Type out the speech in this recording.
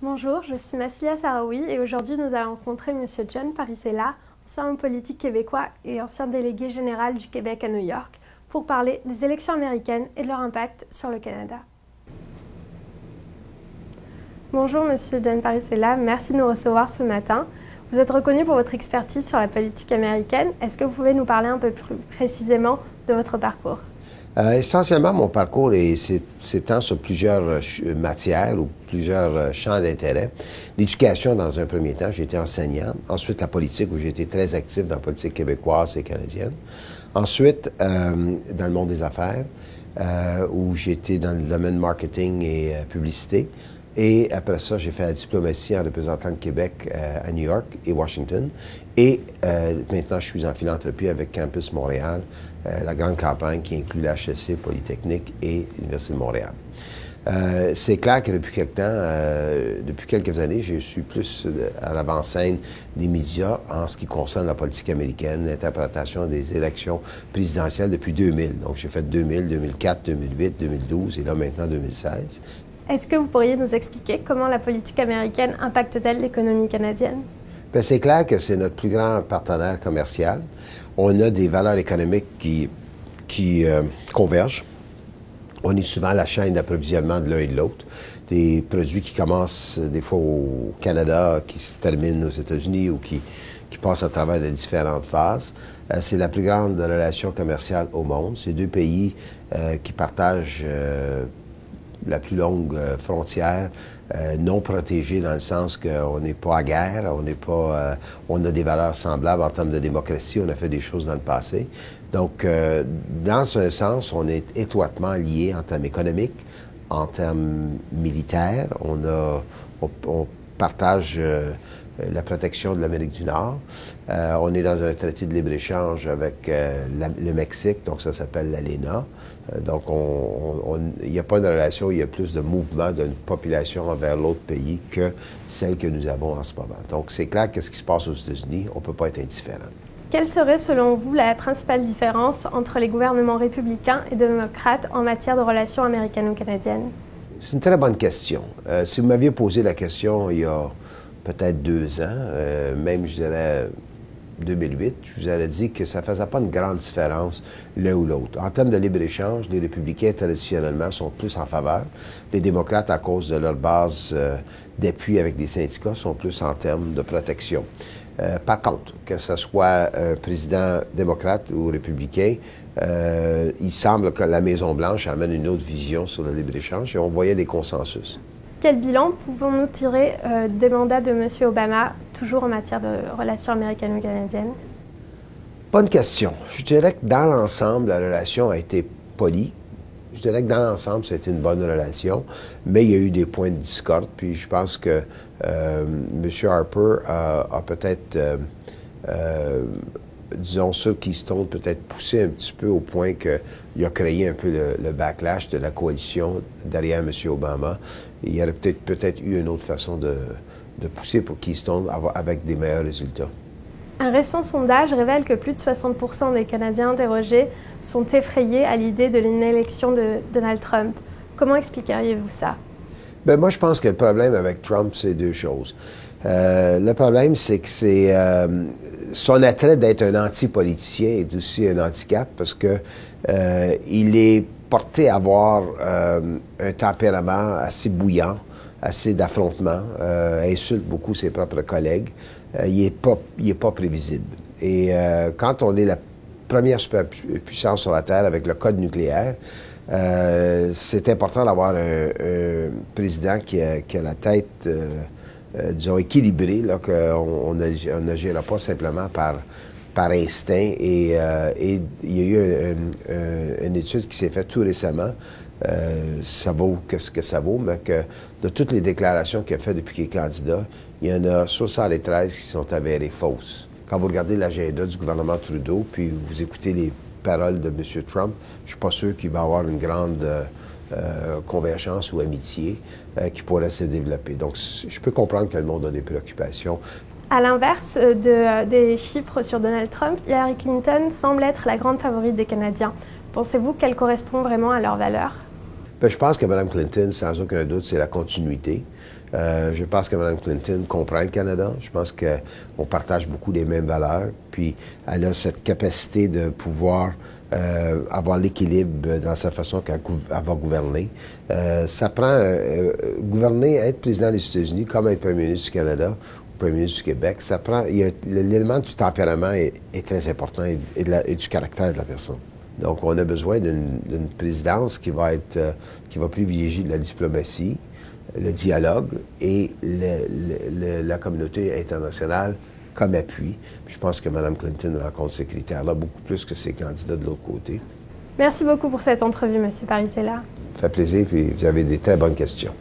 Bonjour, je suis Massilia Saraoui et aujourd'hui nous allons rencontrer Monsieur John Parisella, ancien homme politique québécois et ancien délégué général du Québec à New York, pour parler des élections américaines et de leur impact sur le Canada. Bonjour Monsieur John Parisella, merci de nous recevoir ce matin. Vous êtes reconnu pour votre expertise sur la politique américaine. Est-ce que vous pouvez nous parler un peu plus précisément de votre parcours? Essentiellement, mon parcours s'étend sur plusieurs matières ou plusieurs champs d'intérêt. L'éducation, dans un premier temps, j'ai été enseignant. Ensuite, la politique, où j'ai été très actif dans la politique québécoise et canadienne. Ensuite, dans le monde des affaires, où j'ai été dans le domaine marketing et publicité. Et après ça, j'ai fait la diplomatie en représentant le Québec à New York et Washington. Et maintenant, je suis en philanthropie avec Campus Montréal, la grande campagne qui inclut l'HEC, Polytechnique et l'Université de Montréal. C'est clair que depuis quelques années, je suis plus à l'avant-scène des médias en ce qui concerne la politique américaine, l'interprétation des élections présidentielles depuis 2000. Donc, j'ai fait 2000, 2004, 2008, 2012 et là maintenant 2016. Est-ce que vous pourriez nous expliquer comment la politique américaine impacte-t-elle l'économie canadienne? Bien, c'est clair que c'est notre plus grand partenaire commercial. On a des valeurs économiques qui convergent. On est souvent à la chaîne d'approvisionnement de l'un et de l'autre. Des produits qui commencent des fois au Canada, qui se terminent aux États-Unis ou qui passent à travers les différentes phases. C'est la plus grande relation commerciale au monde. C'est deux pays qui partagent la plus longue frontière non protégée dans le sens qu'on n'est pas à guerre, on a des valeurs semblables en termes de démocratie, on a fait des choses dans le passé. Donc, dans un sens, on est étroitement liés en termes économiques, en termes militaires. On partage la protection de l'Amérique du Nord. On est dans un traité de libre-échange avec le Mexique, donc ça s'appelle l'ALENA. Donc, il n'y a pas de relation, il y a plus de mouvement d'une population envers l'autre pays que celle que nous avons en ce moment. Donc, c'est clair que ce qui se passe aux États-Unis, on ne peut pas être indifférent. Quelle serait, selon vous, la principale différence entre les gouvernements républicains et démocrates en matière de relations américano-canadiennes? C'est une très bonne question. Si vous m'aviez posé la question il y a peut-être 2 ans, même je dirais 2008, je vous aurais dit que ça ne faisait pas une grande différence l'un ou l'autre. En termes de libre-échange, les républicains traditionnellement sont plus en faveur. Les démocrates, à cause de leur base d'appui avec les syndicats, sont plus en termes de protection. Par contre, que ce soit président démocrate ou républicain, il semble que la Maison-Blanche amène une autre vision sur le libre-échange et on voyait des consensus. Quel bilan pouvons-nous tirer des mandats de M. Obama, toujours en matière de relations américano-canadiennes? Bonne question. Je dirais que dans l'ensemble, la relation a été polie. Je dirais que dans l'ensemble, ça a été une bonne relation, mais il y a eu des points de discorde. Puis je pense que M. Harper a peut-être, disons, ce Keystone peut-être poussé un petit peu au point qu'il a créé un peu le backlash de la coalition derrière M. Obama. Il y aurait peut-être eu une autre façon de pousser pour Keystone avec des meilleurs résultats. Un récent sondage révèle que plus de 60% des Canadiens interrogés sont effrayés à l'idée de une élection de Donald Trump. Comment expliqueriez-vous ça? Bien, moi, je pense que le problème avec Trump, c'est 2 choses. Le problème, c'est que son attrait d'être un anti-politicien est aussi un handicap parce que il est porté à avoir un tempérament assez bouillant, assez d'affrontement, insulte beaucoup ses propres collègues. Il est pas prévisible. Et quand on est la première superpuissance sur la Terre avec le code nucléaire, c'est important d'avoir un président qui a la tête, disons, équilibrée, là, qu'on n'agira pas simplement par instinct. Et il y a eu une étude qui s'est faite tout récemment. Ça vaut ce que ça vaut, mais que de toutes les déclarations qu'il a faites depuis qu'il est candidat, il y en a 73 qui sont avérées fausses. Quand vous regardez l'agenda du gouvernement Trudeau, puis vous écoutez les paroles de M. Trump, je ne suis pas sûr qu'il va y avoir une grande convergence ou amitié qui pourrait se développer. Donc, je peux comprendre que le monde a des préoccupations. À l'inverse des chiffres sur Donald Trump, Hillary Clinton semble être la grande favorite des Canadiens. Pensez-vous qu'elle correspond vraiment à leurs valeurs? Bien, je pense que Mme Clinton, sans aucun doute, c'est la continuité. Je pense que Mme Clinton comprend le Canada. Je pense qu'on partage beaucoup les mêmes valeurs. Puis, elle a cette capacité de pouvoir avoir l'équilibre dans sa façon qu'elle va gouverner. Ça prend gouverner, être président des États-Unis comme être premier ministre du Canada ou premier ministre du Québec. Ça prend. L'élément du tempérament est très important et du caractère de la personne. Donc, on a besoin d'une présidence qui va privilégier de la diplomatie, le dialogue et la communauté internationale comme appui. Puis je pense que Mme Clinton rencontre ces critères-là beaucoup plus que ses candidats de l'autre côté. Merci beaucoup pour cette entrevue, M. Parisella. Ça fait plaisir, puis vous avez des très bonnes questions.